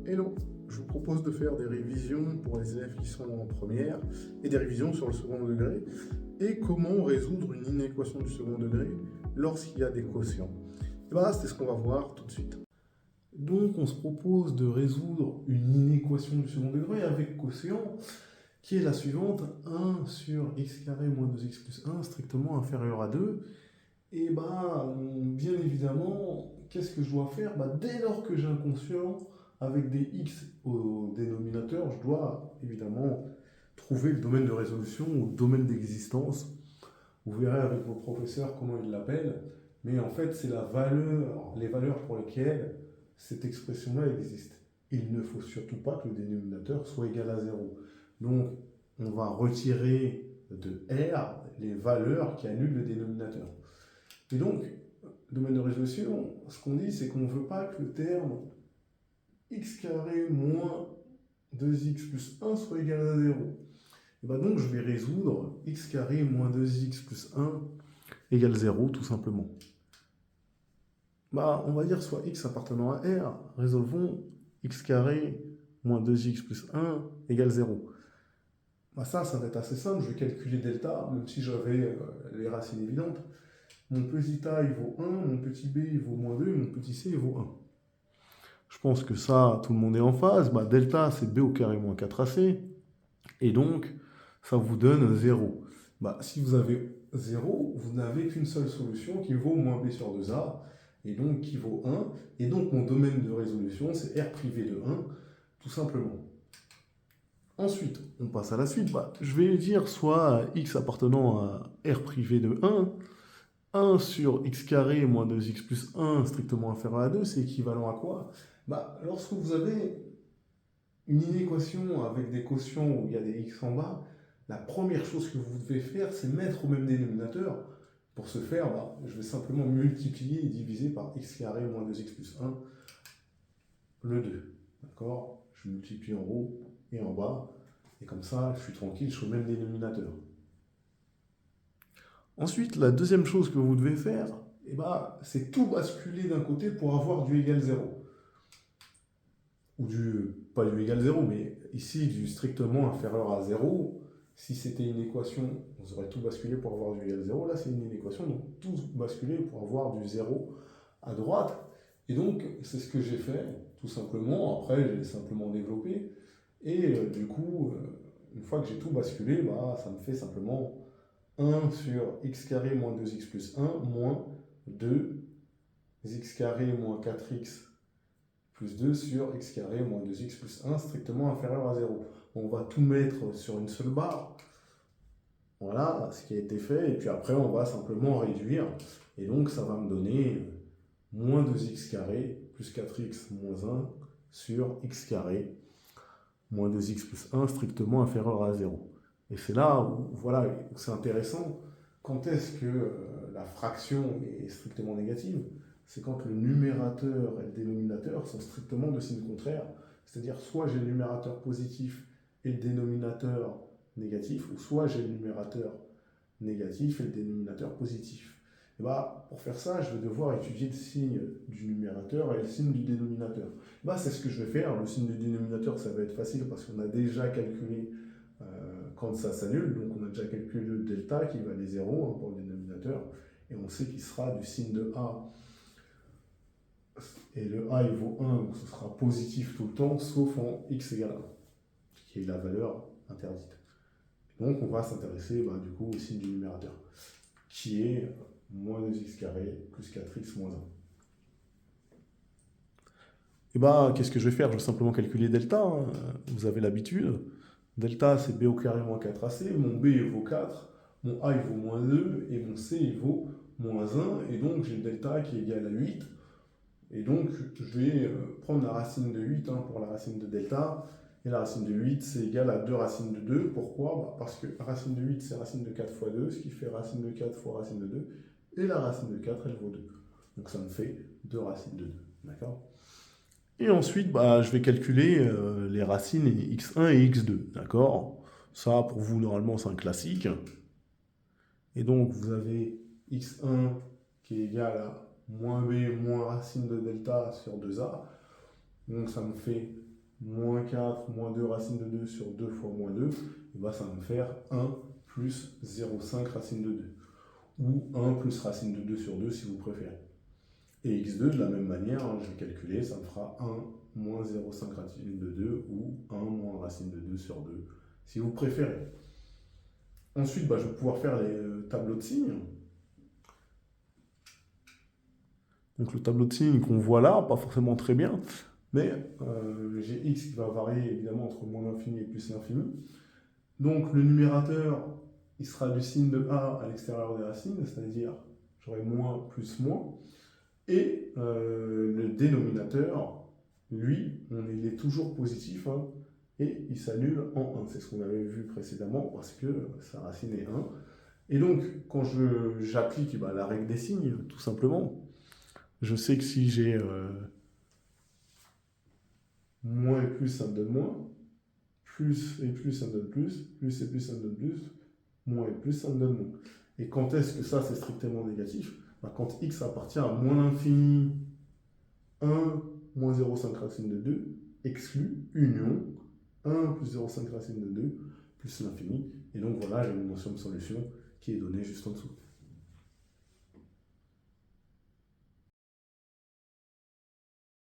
Hello, je vous propose de faire des révisions pour les élèves qui sont en première et des révisions sur le second degré et comment résoudre une inéquation du second degré lorsqu'il y a des quotients. Et bien c'est ce qu'on va voir tout de suite. Donc on se propose de résoudre une inéquation du second degré avec quotient qui est la suivante, 1 sur x carré moins 2x plus 1 strictement inférieur à 2. Et bien évidemment, qu'est-ce que je dois faire? Dès lors que j'ai un quotient avec des x au dénominateur, je dois évidemment trouver le domaine de résolution ou le domaine d'existence. Vous verrez avec vos professeurs comment ils l'appellent, mais en fait c'est les valeurs pour lesquelles cette expression-là existe. Il ne faut surtout pas que le dénominateur soit égal à 0. Donc on va retirer de R les valeurs qui annulent le dénominateur. Et donc, domaine de résolution, ce qu'on dit, c'est qu'on ne veut pas que le terme x carré moins 2x plus 1 soit égal à 0. Et donc, je vais résoudre x carré moins 2x plus 1 égale 0, tout simplement. On va dire soit x appartenant à R, résolvons x carré moins 2x plus 1 égale 0. Ça va être assez simple, je vais calculer delta, même si j'avais les racines évidentes. Mon petit a, il vaut 1, mon petit b, il vaut moins 2, et mon petit c, il vaut 1. Je pense que ça, tout le monde est en phase. Delta, c'est b au carré moins 4ac. Et donc, ça vous donne 0. Si vous avez 0, vous n'avez qu'une seule solution qui vaut moins b sur 2a, et donc qui vaut 1. Et donc, mon domaine de résolution, c'est R privé de 1, tout simplement. Ensuite, on passe à la suite. Je vais dire soit x appartenant à R privé de 1 sur x carré moins 2x plus 1 strictement inférieur à 2, c'est équivalent à quoi? Lorsque vous avez une inéquation avec des quotients où il y a des x en bas, la première chose que vous devez faire, c'est mettre au même dénominateur. Pour ce faire, je vais simplement multiplier et diviser par x carré moins 2x plus 1, le 2. D'accord? Je multiplie en haut et en bas, et comme ça, je suis tranquille, je suis au même dénominateur. Ensuite, la deuxième chose que vous devez faire, c'est tout basculer d'un côté pour avoir du égal 0. Ou pas du égal 0, mais ici du strictement inférieur à 0. Si c'était une équation, on aurait tout basculé pour avoir du égal 0. Là, c'est une inéquation, donc tout basculer pour avoir du 0 à droite. Et donc, c'est ce que j'ai fait, tout simplement. Après, j'ai simplement développé. Et du coup, une fois que j'ai tout basculé, ça me fait simplement 1 sur x carré moins 2x plus 1 moins 2x carré moins 4x plus 2 sur x carré moins 2x plus 1 strictement inférieur à 0. On va tout mettre sur une seule barre. Voilà ce qui a été fait. Et puis après, on va simplement réduire. Et donc, ça va me donner moins 2x carré plus 4x moins 1 sur x carré moins 2x plus 1 strictement inférieur à 0. Et c'est là où, voilà, où c'est intéressant. Quand est-ce que la fraction est strictement négative? C'est quand le numérateur et le dénominateur sont strictement de signe contraire. C'est-à-dire soit j'ai le numérateur positif et le dénominateur négatif, ou soit j'ai le numérateur négatif et le dénominateur positif. Et pour faire ça, je vais devoir étudier le signe du numérateur et le signe du dénominateur. C'est ce que je vais faire. Le signe du dénominateur, ça va être facile parce qu'on a déjà calculé quand ça s'annule. Donc on a déjà calculé le delta qui va aller 0 pour le dénominateur. Et on sait qu'il sera du signe de A. Et le A, il vaut 1, donc ce sera positif tout le temps, sauf en x égale 1, qui est la valeur interdite. Donc on va s'intéresser du coup au signe du numérateur, qui est moins 2x carré plus 4x moins 1. Qu'est-ce que je vais faire? Je vais simplement calculer delta, vous avez l'habitude. Delta, c'est b au carré moins 4ac, mon b il vaut 4, mon a il vaut moins 2, et mon c il vaut moins 1, et donc j'ai le delta qui est égal à 8. Et donc, je vais prendre la racine de 8 pour la racine de delta. Et la racine de 8, c'est égal à 2 racines de 2. Pourquoi? Parce que racine de 8, c'est racine de 4 fois 2, ce qui fait racine de 4 fois racine de 2. Et la racine de 4, elle vaut 2. Donc ça me fait 2 racines de 2. D'accord? Et ensuite, je vais calculer les racines x1 et x2. D'accord? Ça, pour vous, normalement, c'est un classique. Et donc, vous avez x1 qui est égal à moins b moins racine de delta sur 2a. Donc ça me fait moins 4, moins 2 racine de 2 sur 2 fois moins 2, et ben ça va me faire 1 plus 0,5 racine de 2. Ou 1 plus racine de 2 sur 2 si vous préférez. Et x2, de la même manière, je vais calculer, ça me fera 1 moins 0,5 racine de 2 ou 1 moins racine de 2 sur 2 si vous préférez. Ensuite, je vais pouvoir faire les tableaux de signes. Donc le tableau de signes qu'on voit là, pas forcément très bien, mais j'ai x qui va varier évidemment entre moins l'infini et plus l'infini. Donc le numérateur, il sera du signe de a à l'extérieur des racines, c'est-à-dire j'aurai moins plus moins. Et le dénominateur, lui, il est toujours positif, hein, et il s'annule en 1. C'est ce qu'on avait vu précédemment parce que sa racine est 1. Et donc, quand j'applique la règle des signes, tout simplement, je sais que si j'ai moins et plus, ça me donne moins, plus et plus, ça me donne plus et plus, ça me donne plus, moins et plus, ça me donne moins. Et quand est-ce que ça, c'est strictement négatif? Quand x appartient à moins l'infini 1 moins 0,5 racine de 2 exclut union 1 plus 0,5 racine de 2 plus l'infini. Et donc voilà, j'ai une notion de solution qui est donnée juste en dessous.